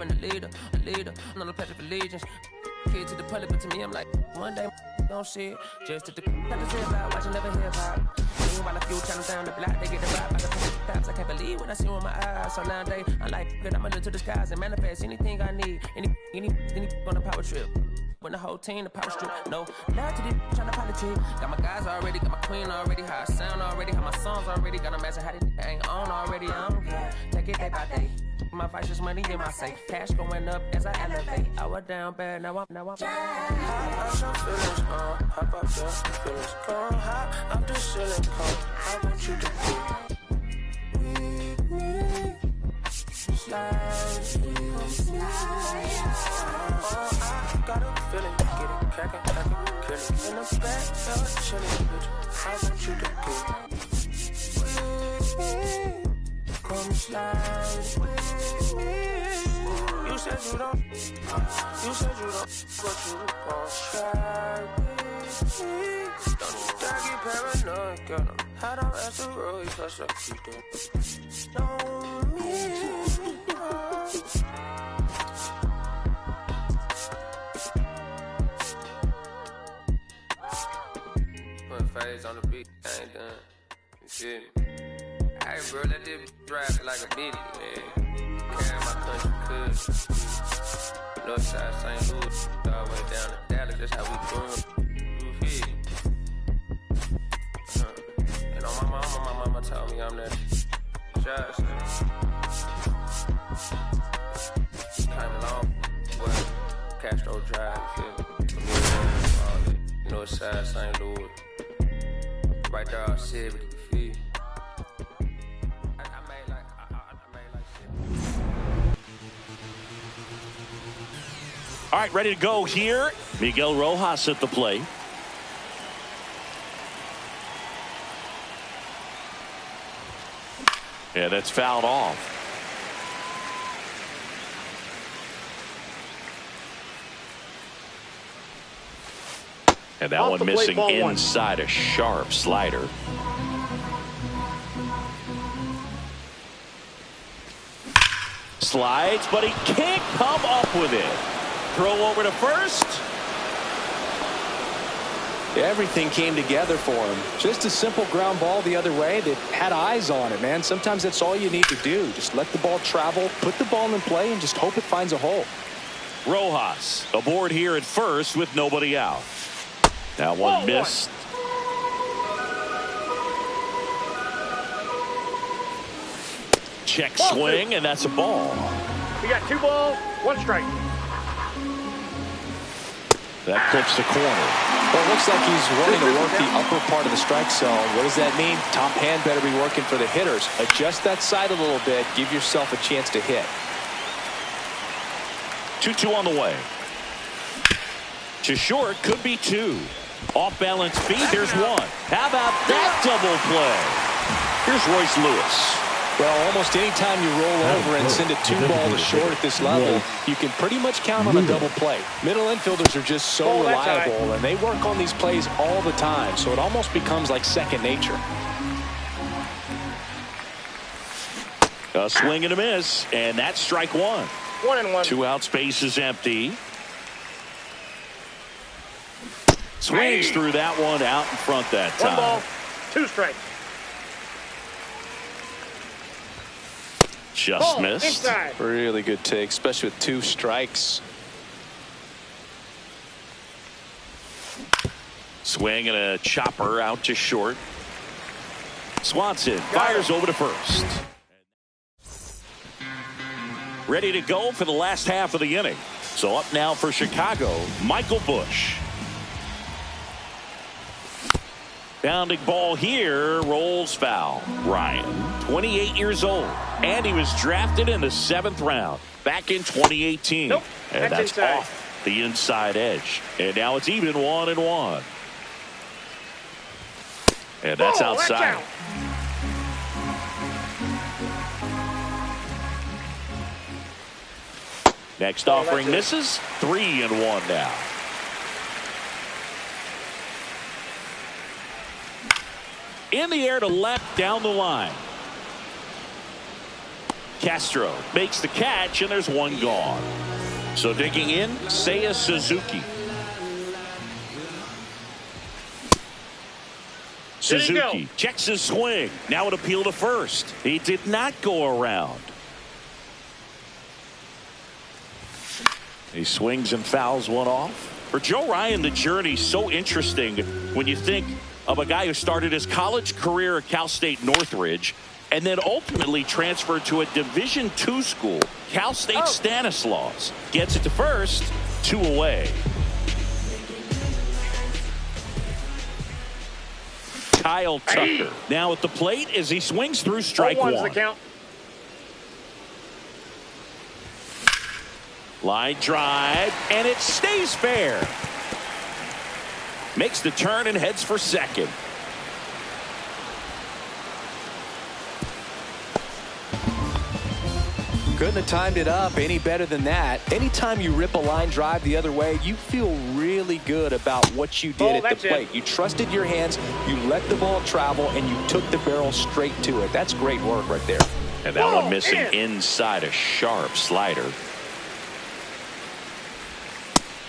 I'm a leader, I'm not a pledge of allegiance. Kid to the public, but to me, I'm like, one day, don't see it. Just to the about watching never hip hop. Meanwhile, a few channels down the block, they get the vibe by the cops. I can't believe what I see with my eyes. So nowadays, I'm like, good, I'ma look to the skies and manifest anything I need. Any on a power trip. When the whole team, the power strip. No, love to the trying to politic. Got my guys already, got my queen already, how I sound already, how my songs already. Got a master, how they ain't on already. I'm good. Take it day by day. My vice is money in my safe. Cash going up as I elevate. I was down bad, now I'm hop out your feelings, hop up your feelings, come high up the ceiling, come. I want you to be with me. Slide. I got a feeling, get it crackin', kill it. In the back, chillin', bitch. I want you to be with me. Come slide with me. You said you don't, but you gon' try with me. Don't you dare get paranoid, girl. I'm hot on asteroids, cause I keep them. Know me. Put phase on the beat, I ain't done. You feel me? Hey, bro, let this drive it like a bitty, man. Carry my country, cuz. Northside St. Louis, all the way down to Dallas, that's how we doing. You feel me? And on my mama told me I'm that shot, kinda long, but Castro Drive, you feel me? All that. Northside St. Louis. Right there, I'll see it, you feel me? All right, ready to go here. Miguel Rojas at the plate. Yeah, that's fouled off. And that one missing inside a sharp slider. Slides, but he can't come up with it. Throw over to first. Everything came together for him. Just a simple ground ball the other way that had eyes on it, man. Sometimes that's all you need to do. Just let the ball travel, put the ball in play, and just hope it finds a hole. Rojas aboard here at first with nobody out. That one missed. Check swing, and that's a ball. We got 2 balls, 1 strike. That clips the corner. Well, it looks like he's wanting to work the upper part of the strike zone. What does that mean? Top hand better be working for the hitters. Adjust that side a little bit. Give yourself a chance to hit. 2-2 on the way. To short, could be 2. Off balance feed, there's 1. How about that double play? Here's Royce Lewis. Well, almost any time you roll over and send a 2-ball to short at this level, you can pretty much count on a double play. Middle infielders are just so reliable, and they work on these plays all the time, so it almost becomes like second nature. A swing and a miss, and that's strike 1. 1-1. 2 out, space is empty. Swings through that one out in front that time. 1 ball, 2 strikes. Just missed. Inside. Really good take, especially with 2 strikes. Swing and a chopper out to short. Swanson fires over to first. Ready to go for the last half of the inning. So up now for Chicago, Michael Busch. Bounding ball here, rolls foul. Ryan, 28 years old, and he was drafted in the 7th round back in 2018. Nope, and that's inside. off the inside edge. And now it's even 1-1. And that's outside. Out. Next offering misses. 3-1 now. In the air to left, down the line. Castro makes the catch, and there's one gone. So digging in, Seiya Suzuki. Suzuki checks his swing. Now an appeal to first. He did not go around. He swings and fouls one off. For Joe Ryan, the journey's so interesting when you think of a guy who started his college career at Cal State Northridge and then ultimately transferred to a Division II school, Cal State Stanislaus. Gets it to first, 2 away. Kyle Tucker now at the plate as he swings through strike one. The count. Line drive, and it stays fair. Makes the turn and heads for second. Couldn't have timed it up any better than that. Anytime you rip a line drive the other way, you feel really good about what you did at the plate. You trusted your hands, you let the ball travel, and you took the barrel straight to it. That's great work right there. And that one missing inside a sharp slider.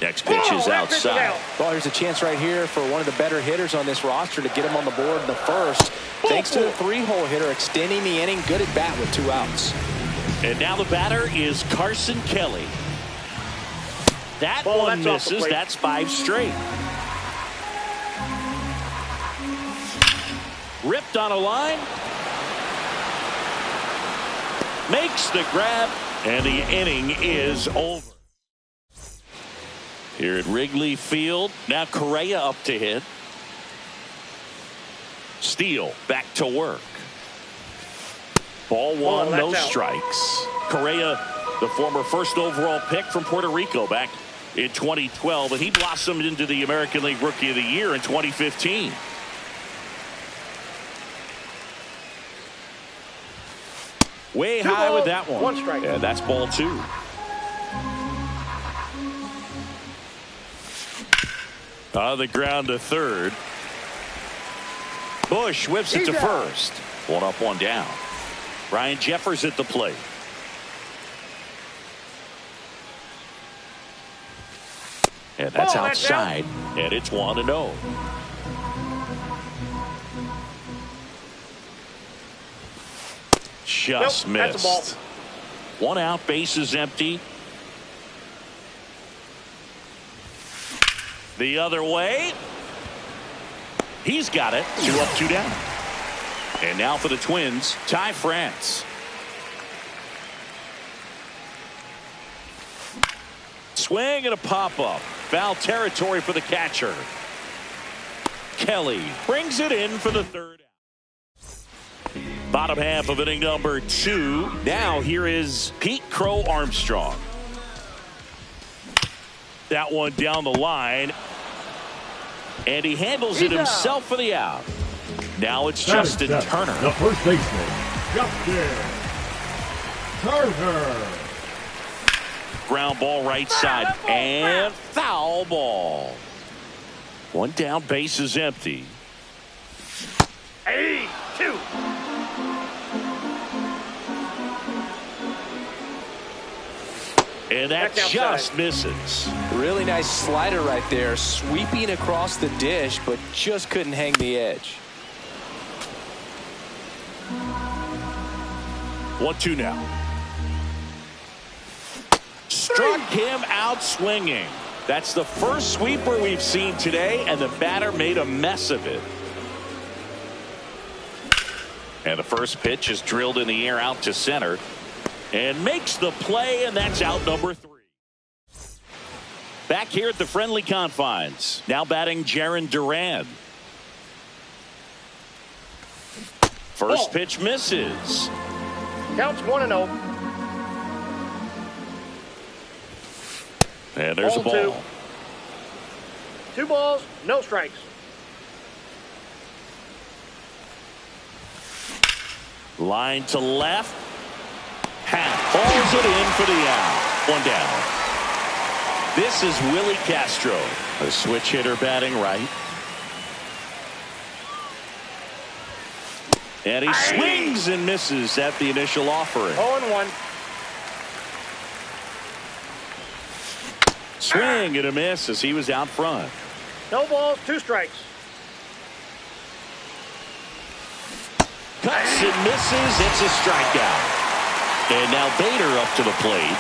Next pitch is outside. Well, here's a chance right here for one of the better hitters on this roster to get him on the board in the first. Thanks to the 3-hole hitter extending the inning. Good at bat with 2 outs. And now the batter is Carson Kelly. That one misses. That's 5 straight. Ripped on a line. Makes the grab. And the inning is over. Here at Wrigley Field. Now Correa up to hit. Steele back to work. Ball one, no strikes. Correa, the former first overall pick from Puerto Rico back in 2012, and he blossomed into the American League Rookie of the Year in 2015. Way high with that one. 1 strike. Yeah, that's ball 2. On the ground to third. Bush whips it to first. 1 up, 1 down. Ryan Jeffers at the plate. And that's outside. And it's 1-0. Just missed. That's a ball. 1 out, bases empty. The other way. He's got it. 2 up, 2 down. And now for the Twins, Ty France. Swing and a pop-up. Foul territory for the catcher. Kelly brings it in for the 3rd out. Bottom half of inning number 2. Now here is Pete Crow Armstrong. That one down the line. And he handles it himself for the out. Now it's Justin Turner. The first baseman, Justin Turner. Ground ball right side and foul ball. 1 down, bases empty. 2. And that just misses. Really nice slider right there, sweeping across the dish, but just couldn't hang the edge. 1-2 now. Struck him out swinging. That's the first sweeper we've seen today, and the batter made a mess of it. And the first pitch is drilled in the air out to center and makes the play, and that's out number 3. Back here at the friendly confines. Now batting Jarren Duran. First pitch misses. Counts 1-0. And there's a ball. 2 balls, no strikes. Line to left. Falls it in for the out. 1 down. This is Willie Castro, a switch hitter batting right. And he swings and misses at the initial offering. 0-1. Swing and a miss as he was out front. No balls, 2 strikes. Cuts and misses. It's a strikeout. And now Bader up to the plate.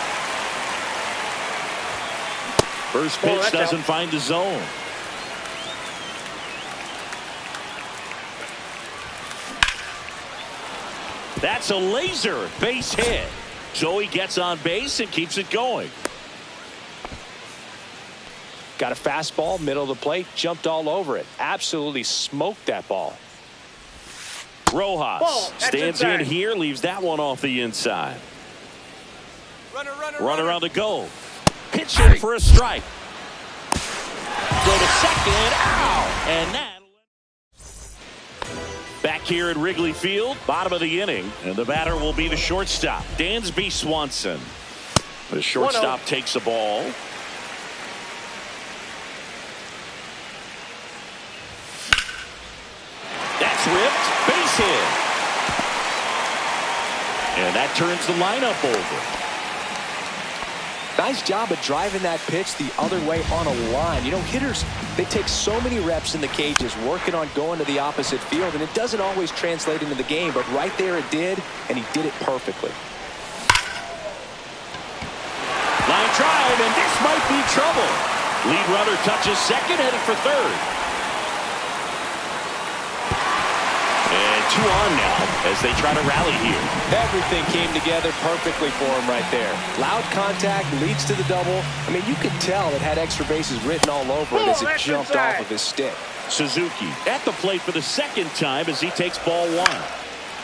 First pitch doesn't find the zone. That's a laser base hit. So he gets on base and keeps it going. Got a fastball, middle of the plate, jumped all over it. Absolutely smoked that ball. Rojas stands in here, leaves that one off the inside. Runner on the go. Pitch in for a strike. Go to second. Ow! And that. Back here at Wrigley Field, bottom of the inning, and the batter will be the shortstop, Dansby Swanson. The shortstop takes the ball. That's ripped. Base hit. And that turns the lineup over. Nice job of driving that pitch the other way on a line. You know, hitters, they take so many reps in the cages working on going to the opposite field, and it doesn't always translate into the game, but right there it did, and he did it perfectly. Line drive, and this might be trouble. Lead runner touches second, headed for third. And 2 on now as they try to rally here. Everything came together perfectly for him right there. Loud contact leads to the double. I mean, you could tell it had extra bases written all over it as it jumped off of his stick. Suzuki at the plate for the second time as he takes ball 1.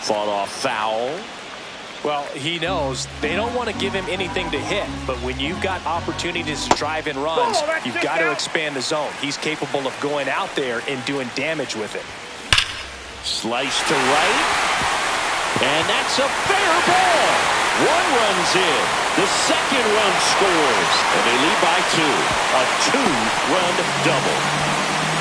Fought off foul. Well, he knows they don't want to give him anything to hit, but when you've got opportunities to drive in runs, you've got to expand the zone. He's capable of going out there and doing damage with it. Slice to right. And that's a fair ball. 1 runs in. The second run scores. And they lead by 2. A 2-run double.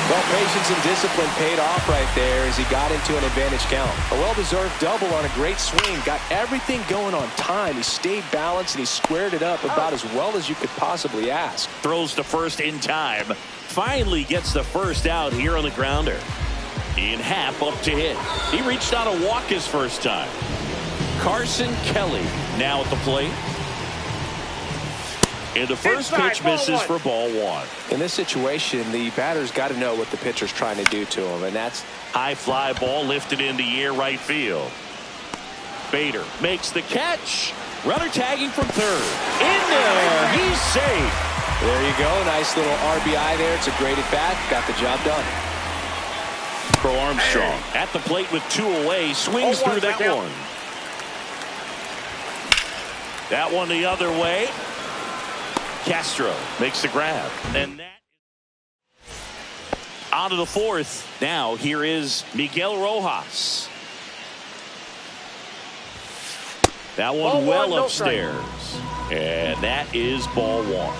Well, patience and discipline paid off right there as he got into an advantage count. A well-deserved double on a great swing. Got everything going on time. He stayed balanced and he squared it up about as well as you could possibly ask. Throws to first in time. Finally gets the first out here on the grounder. Ian Happ up to hit. He reached out a walk his first time. Carson Kelly now at the plate. And the first pitch misses for ball 1. In this situation, the batter's got to know what the pitcher's trying to do to him, and that's high fly ball lifted in the air right field. Bader makes the catch. Runner tagging from third. In there. He's safe. There you go. Nice little RBI there. It's a great at bat. Got the job done. Crow Armstrong at the plate with 2 away. Swings through that one. That one the other way. Castro makes the grab. And that on to the 4th. Now here is Miguel Rojas. That one well upstairs. And that is ball 1.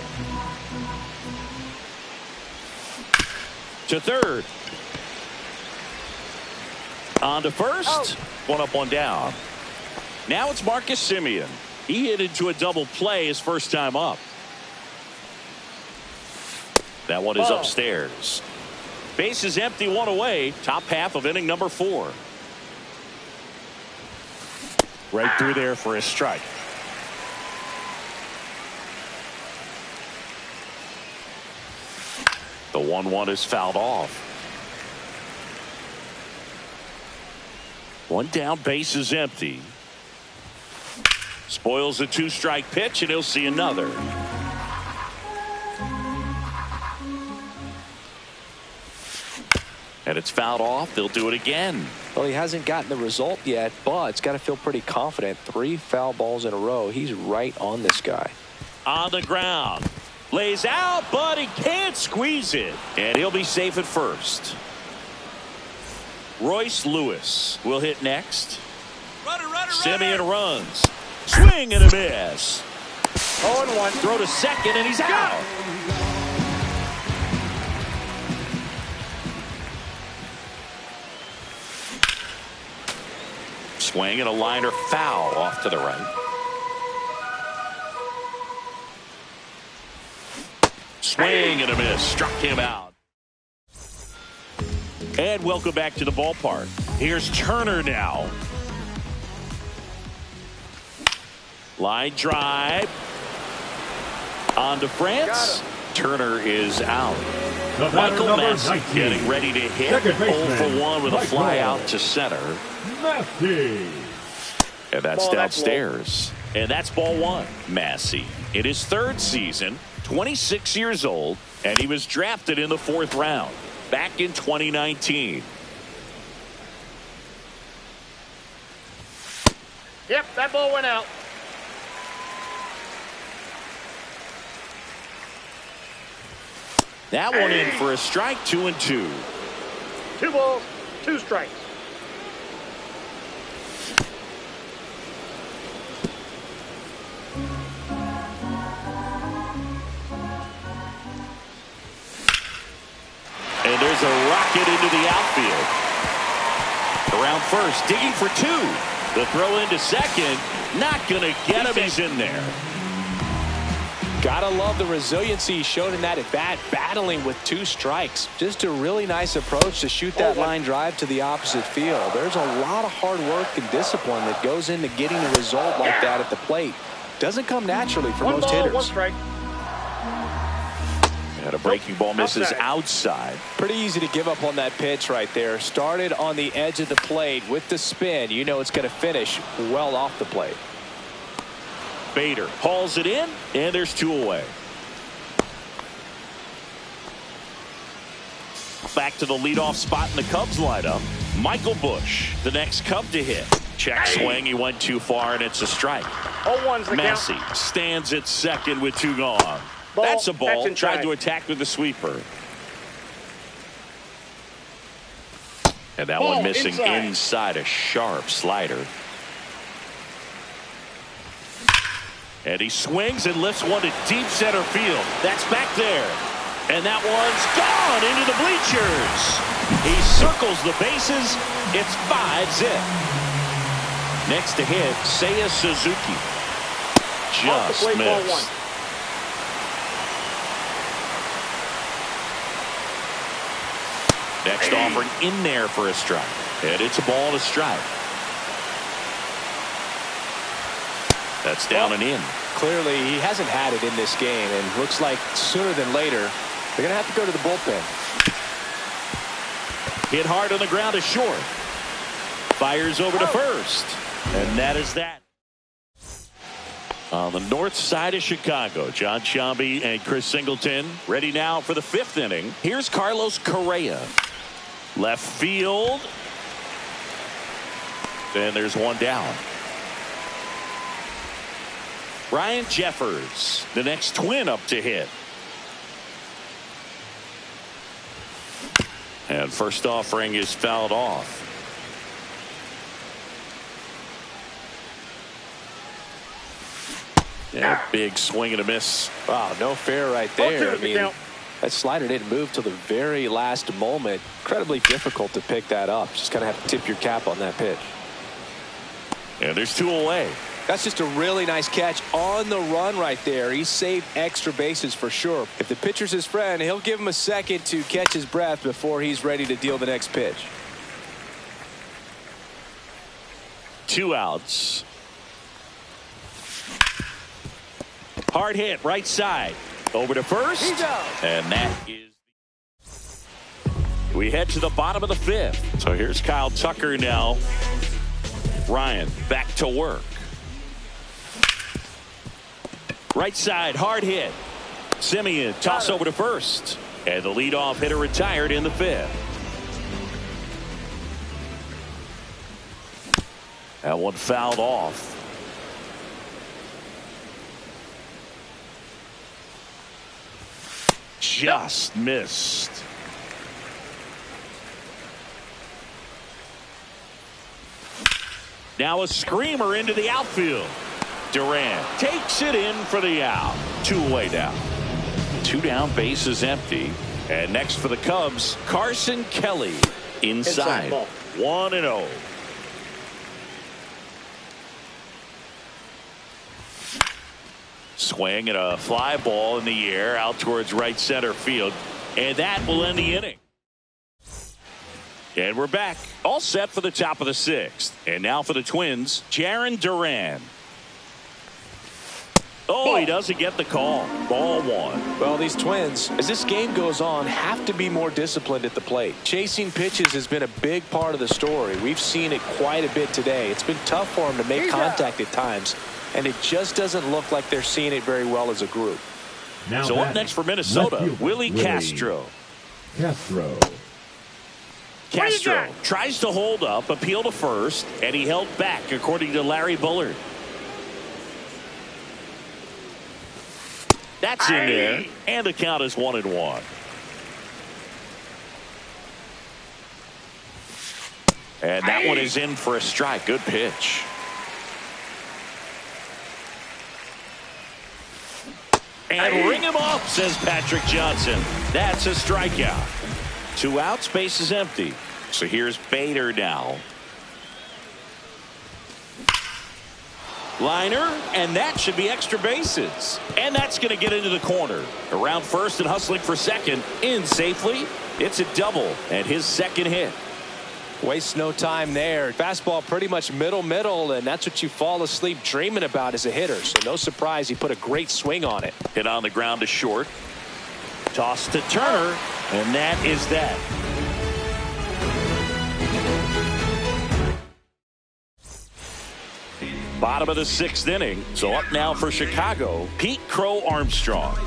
To third. On to first. 1 up, 1 down. Now it's Marcus Semien. He hit into a double play his first time up. That one is upstairs. Base is empty, 1 away. Top half of inning number 4. Right through there for a strike. The 1-1 is fouled off. 1 down, base is empty. Spoils a 2-strike pitch, and he'll see another. And it's fouled off. They'll do it again. Well, he hasn't gotten the result yet, but it's got to feel pretty confident. 3 foul balls in a row. He's right on this guy. On the ground. Lays out, but he can't squeeze it. And he'll be safe at first. Royce Lewis will hit next. Semien runs. Swing and a miss. 0-1. Throw to second, and he's out. swing and a liner foul off to the right. Swing and a miss. Struck him out. And welcome back to the ballpark. Here's Turner now. Line drive. On to France. Turner is out. Michael Massey getting ready to hit. 0 for 1 with a fly out to center. And that's downstairs. And that's ball 1. Massey in his 3rd season, 26 years old, and he was drafted in the 4th round back in 2019. Yep, that ball went out. That one in for a strike. 2-2. 2 balls, 2 strikes. And there's a rocket into the outfield. Around first, digging for 2. The throw into second, not going to get him. He's in there. Gotta love the resiliency he showed in that at bat, battling with 2 strikes. Just a really nice approach to shoot that line drive to the opposite field. There's a lot of hard work and discipline that goes into getting a result like that at the plate. Doesn't come naturally for most hitters. 1 strike. And a breaking ball misses outside. Pretty easy to give up on that pitch right there. Started on the edge of the plate with the spin. You know it's going to finish well off the plate. Bader hauls it in, and there's 2 away. Back to the leadoff spot in the Cubs lineup. Michael Busch, the next Cub to hit. Check swing, he went too far, and it's a strike. 0-1's the Massey count. stands at second with 2 gone. That's a ball. That's Tried to attack with the sweeper. And that one missing inside a sharp slider. And he swings and lifts one to deep center field. That's back there. And that one's gone into the bleachers. He circles the bases. It's 5-zip. Next to hit, Seiya Suzuki. Just missed. Next offering in there for a strike. And it's a ball and a strike. That's down and in. Clearly, he hasn't had it in this game, and looks like sooner than later, they're going to have to go to the bullpen. Hit hard on the ground to short. Fires over to first. And that is that. On the north side of Chicago, John Sciambi and Chris Singleton ready now for the 5th inning. Here's Carlos Correa. Left field. Then there's 1 down. Ryan Jeffers, the next Twin up to hit. And first offering is fouled off. Yeah, big swing and a miss. Wow, no fair right there. I mean, that slider didn't move till the very last moment. Incredibly difficult to pick that up. Just kind of have to tip your cap on that pitch. And there's 2 away. That's just a really nice catch on the run right there. He saved extra bases for sure. If the pitcher's his friend, he'll give him a second to catch his breath before he's ready to deal the next pitch. 2 outs. Hard hit right side. Over to first. And that is. We head to the bottom of the 5th. So here's Kyle Tucker now. Ryan back to work. Right side, hard hit. Simeon, toss over to first. And the leadoff hitter retired in the 5th. That one fouled off. Just missed. Now a screamer into the outfield. Durant takes it in for the out. 2 away now. 2 down, bases empty. And next for the Cubs, Carson Kelly inside. 1-0. Swing and a fly ball in the air out towards right center field. And that will end the inning. And we're back. All set for the top of the 6th. And now for the Twins, Jarren Duran. Oh, he doesn't get the call. Ball 1. Well, these Twins, as this game goes on, have to be more disciplined at the plate. Chasing pitches has been a big part of the story. We've seen it quite a bit today. It's been tough for them to make contact at times, and it just doesn't look like they're seeing it very well as a group. Now so up next for Minnesota, Willie Castro. Castro tries to hold up, appeal to first, and he held back, according to Larry Bullard. That's in there, and the count is 1-1. And that one is in for a strike. Good pitch. And ring him up, says Patrick Johnson. That's a strikeout. 2 outs, base is empty. So here's Bader now. Liner, and that should be extra bases. And that's going to get into the corner. Around first and hustling for second. In safely. It's a double and his second hit. Waste no time there. Fastball pretty much middle, and that's what you fall asleep dreaming about as a hitter. So no surprise he put a great swing on it. Hit on the ground to short. Toss to Turner, and that is that. Bottom of the 6th inning. So up now for Chicago, Pete Crow Armstrong.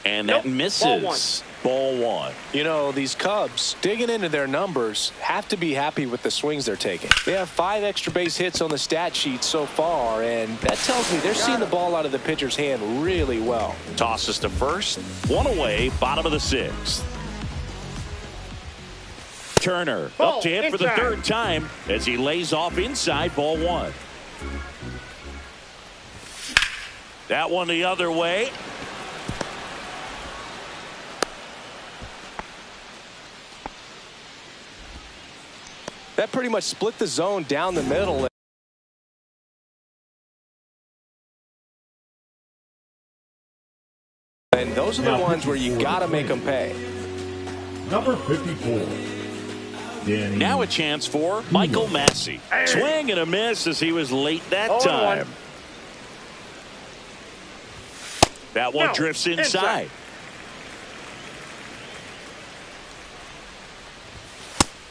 And that misses. Ball 1. You know, these Cubs, digging into their numbers, have to be happy with the swings they're taking. They have 5 extra base hits on the stat sheet so far, and that tells me they're seeing the ball out of the pitcher's hand really well. Tosses to first. 1 away, bottom of the 6th. Turner up to hit for the 3rd time as he lays off inside. Ball 1. That one the other way. That pretty much split the zone down the middle. And those are the ones where you got to make them pay. Number 54. Danny. Now a chance for Michael Massey. Swing and a miss as he was late that time. That one drifts inside.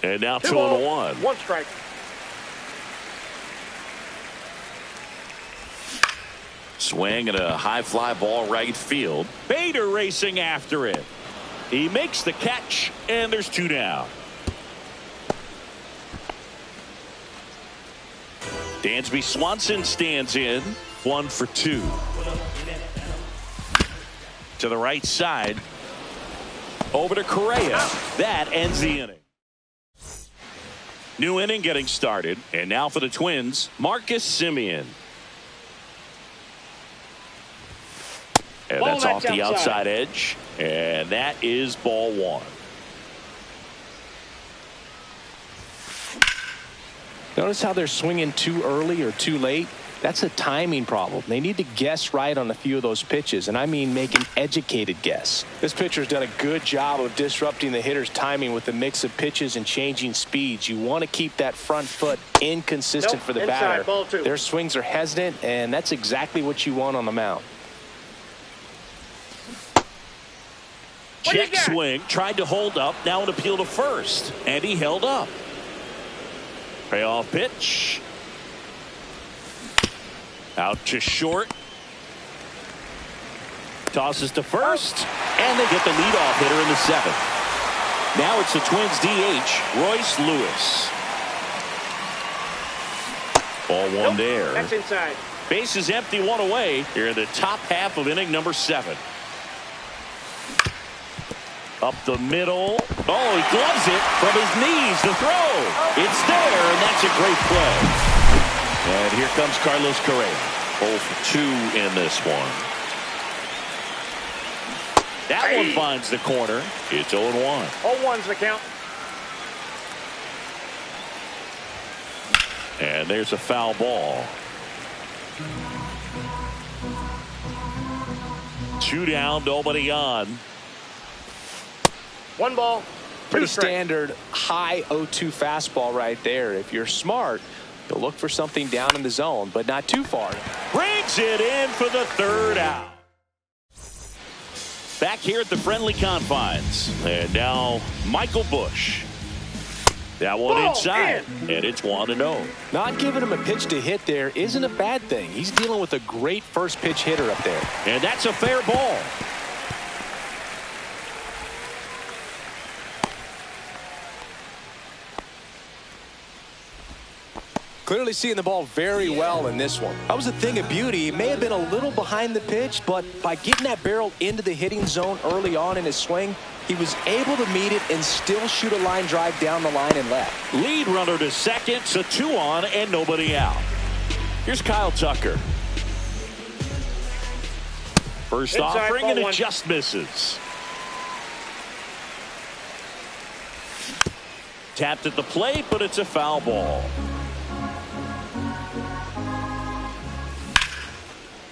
And now 2-1. 1 strike. Swing and a high fly ball right field. Bader racing after it. He makes the catch, and there's 2 down. Dansby Swanson stands in. 1 for 2. To the right side. Over to Correa. That ends the inning. New inning getting started. And now for the Twins, Marcus Semien. And that's off the outside edge. And that is ball 1. Notice how they're swinging too early or too late. That's a timing problem. They need to guess right on a few of those pitches, and I mean make an educated guess. This pitcher's done a good job of disrupting the hitter's timing with the mix of pitches and changing speeds. You want to keep that front foot inconsistent for the batter. Ball 2. Their swings are hesitant, and that's exactly what you want on the mound. Check swing, tried to hold up, now an appeal to first, and he held up. Payoff pitch. Out to short. Tosses to first, and they get the leadoff hitter in the 7th. Now it's the Twins DH, Royce Lewis. Ball 1 there. That's inside. Base is empty, 1 away here in the top half of inning number 7. Up the middle. Oh, he gloves it from his knees. The throw. It's there, and that's a great play. And here comes Carlos Correa. 0 for 2 in this one. That one finds the corner. It's 0-1. 0-1's the count. And there's a foul ball. Two down, nobody on. One ball, Pretty two strikes. standard high 0-2 fastball right there. If you're smart, you'll look for something down in the zone, but not too far. Brings it in for the third out. Back here at the friendly confines. And now Michael Busch. That one Ball inside, in. and it's 1-0. Not giving him a pitch to hit there isn't a bad thing. He's dealing with a great first pitch hitter up there. And that's a fair ball. Clearly seeing the ball very well in this one. That was a thing of beauty. He may have been a little behind the pitch, but by getting that barrel into the hitting zone early on in his swing, he was able to meet it and still shoot a line drive down the line and left. Lead runner to second, so 2 on and nobody out. Here's Kyle Tucker. First Inside, offering, ball and it one. just misses. Tapped at the plate, but it's a foul ball.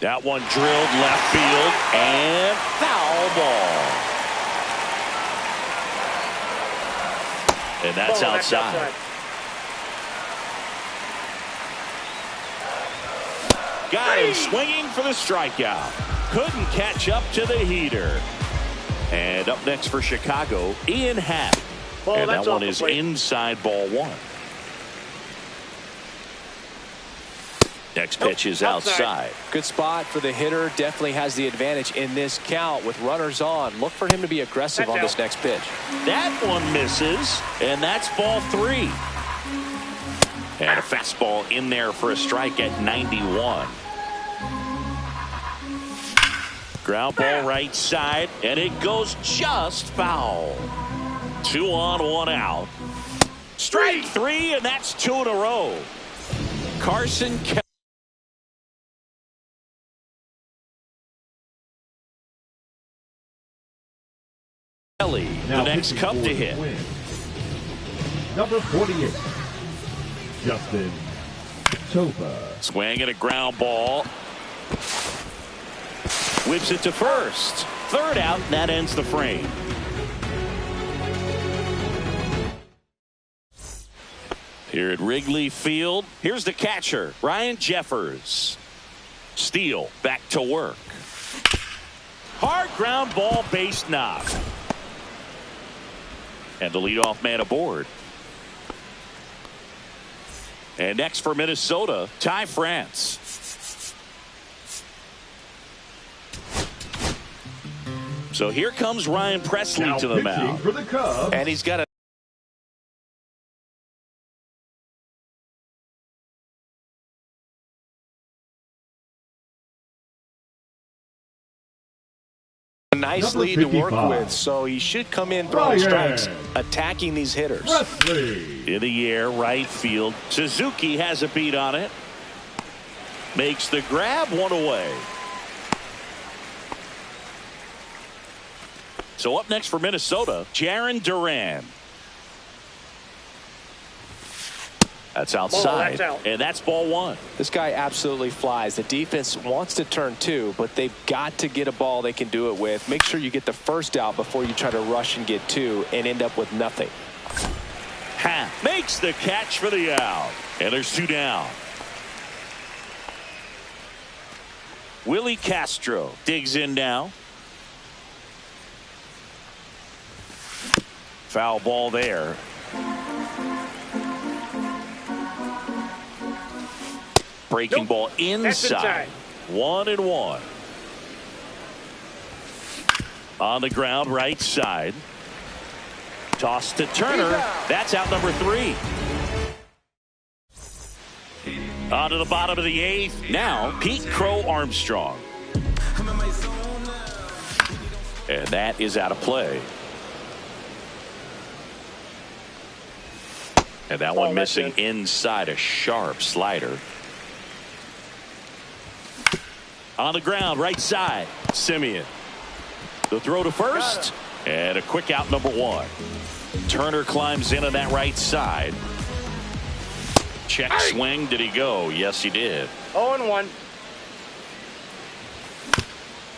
That one drilled left field, and foul ball. And that's Ball, outside. Got him swinging for the strikeout. Couldn't catch up to the heater. And up next for Chicago, Ian Happ. Ball, And that that's one off the is plate. inside ball one. Next pitch is outside. Good spot for the hitter. Definitely has the advantage in this count with runners on. Look for him to be aggressive That's on this out. next pitch. That one misses, and that's ball 3. And a fastball in there for a strike at 91. Ground ball right side, and it goes just foul. 2 on, 1 out. Strike 3, and that's 2 in a row. Carson Kelly, Now the next pitching cup for to the hit. Twins, number 48, Justin Topa. Swing and a ground ball. Whips it to first. Third out, and that ends the frame. Here at Wrigley Field, here's the catcher, Ryan Jeffers. Steele back to work. Hard ground ball, base knock. And the leadoff man aboard. And next for Minnesota, Ty France. So here comes Ryan Presley Now to the pitching mound. for the Cubs, And he's got a nice Number lead to work 55. with, so he should come in throwing Ryan strikes, attacking these hitters. Presley. In the air, right field. Suzuki has a beat on it. Makes the grab, 1 away. So up next for Minnesota, Jarren Duran. That's outside, that's out. and that's ball 1. This guy absolutely flies. The defense wants to turn 2, but they've got to get a ball they can do it with. Make sure you get the first out before you try to rush and get 2 and end up with nothing. Happ makes the catch for the out, and there's 2 down. Willie Castro digs in now. Foul ball there. Breaking Nope. ball That's inside. inside. 1-1. On the ground, right side. Toss to Turner. He's out. That's out number 3. On to the bottom of the 8th. Now, Pete Crow Armstrong. And that is out of play. And that one that's missing in. inside, a sharp slider. On the ground, right side, Simeon. The throw to first, and a quick out, number 1. Turner climbs in on that right side. Check swing, did he go? Yes, he did. 0-1.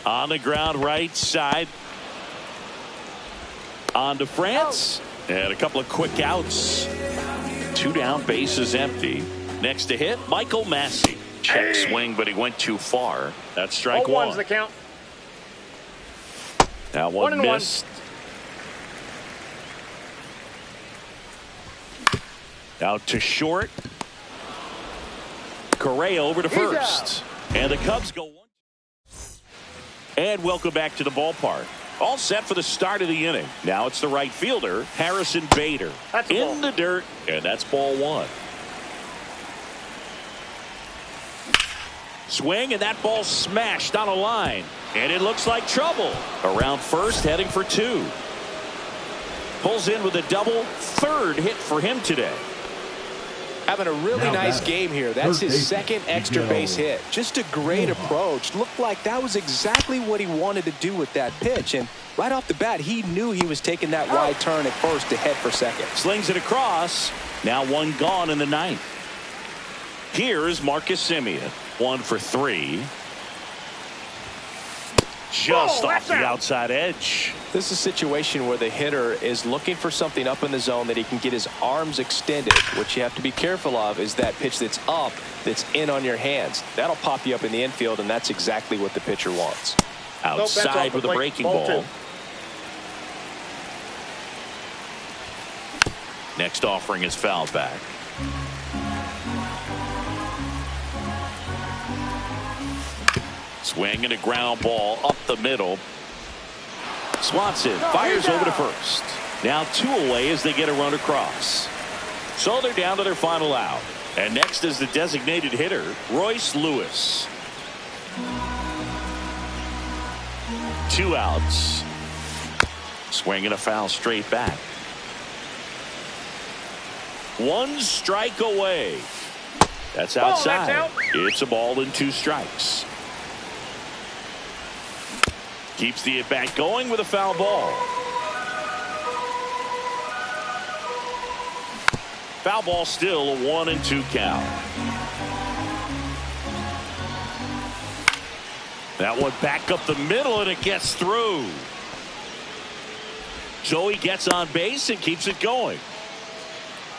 On the ground right side. On to France. And a couple of quick outs. 2 down, bases empty. Next to hit, Michael Massey. Check swing, but he went too far. That's strike 1. 0-1's the count. That one missed. Out to short. Correa over to first. And the Cubs go 1. And welcome back to the ballpark. All set for the start of the inning. Now it's the right fielder, Harrison Bader. In the dirt, and that's ball 1. Swing, and that ball smashed on a line. And it looks like trouble. Around first, heading for 2. Pulls in with a double. 3rd hit for him today. Having a really nice game here. That's his 2nd extra base hit. Just a great approach. Looked like that was exactly what he wanted to do with that pitch. And right off the bat, he knew he was taking that wide turn at first to head for 2nd. Slings it across. Now 1 gone in the 9th. Here's Marcus Semien. 1 for 3. Just off the outside edge. This is a situation where the hitter is looking for something up in the zone that he can get his arms extended. What you have to be careful of is that pitch that's up, that's in on your hands. That'll pop you up in the infield, and that's exactly what the pitcher wants. Outside with a breaking ball. Next offering is fouled back. Swing and a ground ball up the middle. Swanson fires over to first. Now 2 away as they get a run across. So they're down to their final out. And next is the designated hitter, Royce Lewis. 2 outs. Swing and a foul straight back. 1 strike away. That's outside. That's out. It's a ball and 2 strikes. Keeps the at-bat going with a foul ball. Foul ball still a 1-2 count. That one back up the middle and it gets through. Joey gets on base and keeps it going.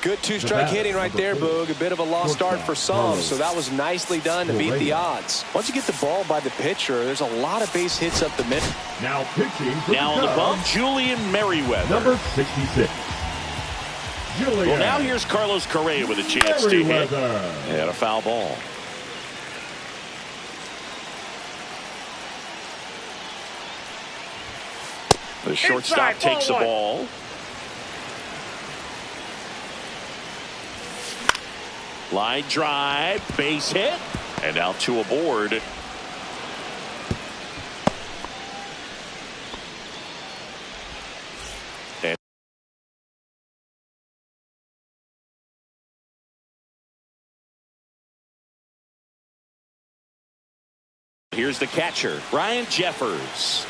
Good 2-strike hitting right there, Boog. A bit of a lost start for some, so that was nicely done to beat the odds. Once you get the ball by the pitcher, there's a lot of base hits up the middle. Now pitching. Now on the bump, Julian Merryweather. Number 66. Julian. Well, now here's Carlos Correa with a chance to hit. And a foul ball. The shortstop takes the ball. Line drive, base hit, and now 2 aboard. And here's the catcher, Ryan Jeffers.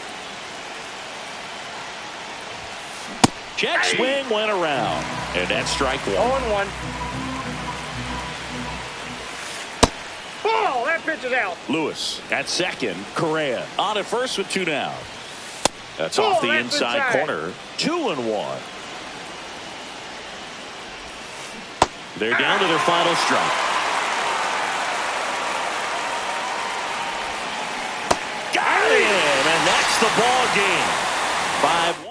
Check swing went around, and that's strike 1. 0-1. Oh, that pitch is out. Lewis at second. Correa on at first with 2 down. That's off the inside corner. 2-1. They're down to their final strike. Got him, and that's the ball game. 5